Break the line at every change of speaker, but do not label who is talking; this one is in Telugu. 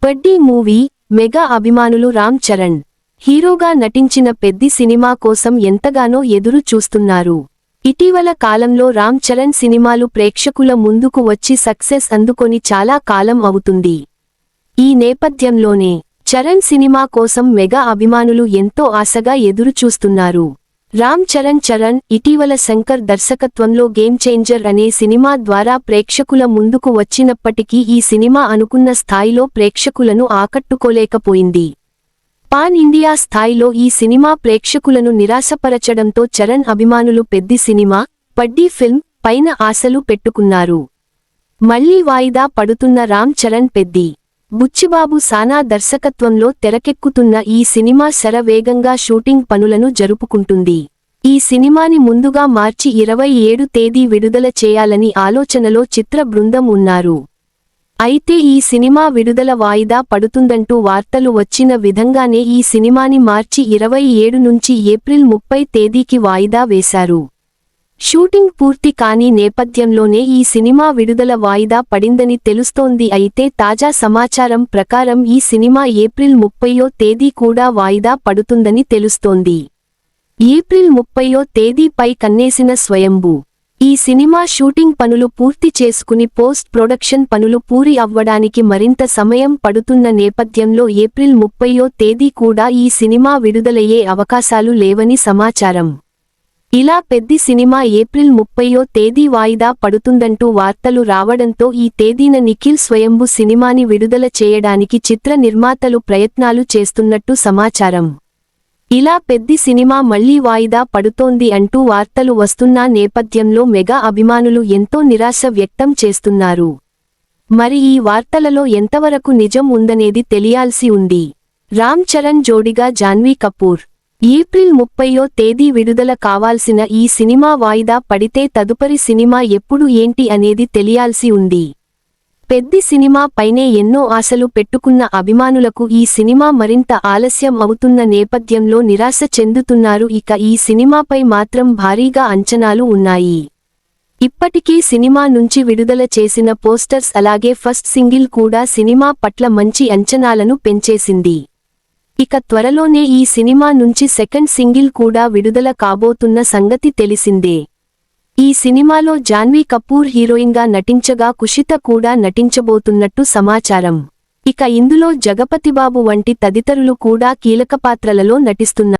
పెద్ది మూవీ మెగా అభిమానులు రామ్ చరణ్ హీరోగా నటించిన పెద్ది సినిమా కోసం ఎంతగానో ఎదురు చూస్తున్నారు. ఇటీవల కాలంలో రామ్ చరణ్ సినిమాలు ప్రేక్షకుల ముందుకు వచ్చి సక్సెస్ అందుకొని చాలా కాలం అవుతుంది. ఈ నేపథ్యంలోనే చరణ్ సినిమా కోసం మెగా అభిమానులు ఎంతో ఆశగా ఎదురుచూస్తున్నారు. రామ్ చరణ్ ఇటీవల శంకర్ దర్శకత్వంలో గేమ్ చేంజర్ అనే సినిమా ద్వారా ప్రేక్షకుల ముందుకు వచ్చినప్పటికీ ఈ సినిమా అనుకున్న స్థాయిలో ప్రేక్షకులను ఆకట్టుకోలేకపోయింది. పాన్ ఇండియా స్థాయిలో ఈ సినిమా ప్రేక్షకులను నిరాశపరచడంతో చరణ్ అభిమానులు పెద్ది సినిమా పెద్ది ఫిల్మ్ పైన ఆశలు పెట్టుకున్నారు. మళ్లీ వాయిదా పడుతున్న రామ్ చరణ్ పెద్ది బుచ్చిబాబు సానా దర్శకత్వంలో తెరకెక్కుతున్న ఈ సినిమా శరవేగంగా షూటింగ్ పనులను జరుపుకుంటుంది. ఈ సినిమాని ముందుగా మార్చి 27 తేదీ విడుదల చేయాలని ఆలోచనలో చిత్ర బృందం ఉన్నారు. అయితే ఈ సినిమా విడుదల వాయిదా పడుతుందంటూ వార్తలు వచ్చిన విధంగానే ఈ సినిమాని మార్చి 27 నుంచి ఏప్రిల్ 30 తేదీకి వాయిదా వేశారు. షూటింగ్ పూర్తి కాని నేపథ్యంలోనే ఈ సినిమా విడుదల వాయిదా పడిందని తెలుస్తోంది. అయితే తాజా సమాచారం ప్రకారం ఈ సినిమా ఏప్రిల్ 30వ తేదీ కూడా వాయిదా పడుతుందని తెలుస్తోంది. ఏప్రిల్ 30వ తేదీపై కన్నేసిన స్వయంభూ ఈ సినిమా షూటింగ్ పనులు పూర్తి చేసుకుని పోస్ట్ ప్రొడక్షన్ పనులు పూరి అవ్వడానికి మరింత సమయం పడుతున్న నేపథ్యంలో ఏప్రిల్ 30వ తేదీ కూడా ఈ సినిమా విడుదలయ్యే అవకాశాలు లేవని సమాచారం. ఇలా పెద్ది సినిమా ఏప్రిల్ 30వ తేదీ వాయిదా పడుతుందంటూ వార్తలు రావడంతో ఈ తేదీన నిఖిల్ స్వయంభూ సినిమాని విడుదల చేయడానికి చిత్ర నిర్మాతలు ప్రయత్నాలు చేస్తున్నట్టు సమాచారం. ఇలా పెద్ది సినిమా మళ్లీ వాయిదా పడుతోంది అంటూ వార్తలు వస్తున్న నేపథ్యంలో మెగా అభిమానులు ఎంతో నిరాశ వ్యక్తం చేస్తున్నారు. మరి ఈ వార్తలలో ఎంతవరకు నిజం ఉందనేది తెలియాల్సి ఉంది. రామ్ చరణ్ జోడిగా జాన్వీ కపూర్ ఏప్రిల్ 30వ తేదీ విడుదల కావాల్సిన ఈ సినిమా వాయిదా పడితే తదుపరి సినిమా ఎప్పుడు ఏంటి అనేది తెలియాల్సి ఉంది. పెద్ది సినిమా పైనే ఎన్నో ఆశలు పెట్టుకున్న అభిమానులకు ఈ సినిమా మరింత ఆలస్యం అవుతున్న నేపథ్యంలో నిరాశ చెందుతున్నారు. ఇక ఈ సినిమాపై మాత్రం భారీగా అంచనాలు ఉన్నాయి. ఇప్పటికే సినిమా నుంచి విడుదల చేసిన పోస్టర్స్ అలాగే ఫస్ట్ సింగిల్ కూడా సినిమా పట్ల మంచి అంచనాలను పెంచేసింది. ఇక త్వరలోనే ఈ సినిమా నుంచి సెకండ్ సింగిల్ కూడా విడుదల కాబోతున్న సంగతి తెలిసిందే. ఈ సినిమాలో జాన్వీ కపూర్ హీరోయిన్గా నటించగా కుషిత కూడా నటించబోతున్నట్టు సమాచారం. ఇక ఇందులో జగపతిబాబు వంటి తదితరులు కూడా కీలక పాత్రలలో నటిస్తున్నారు.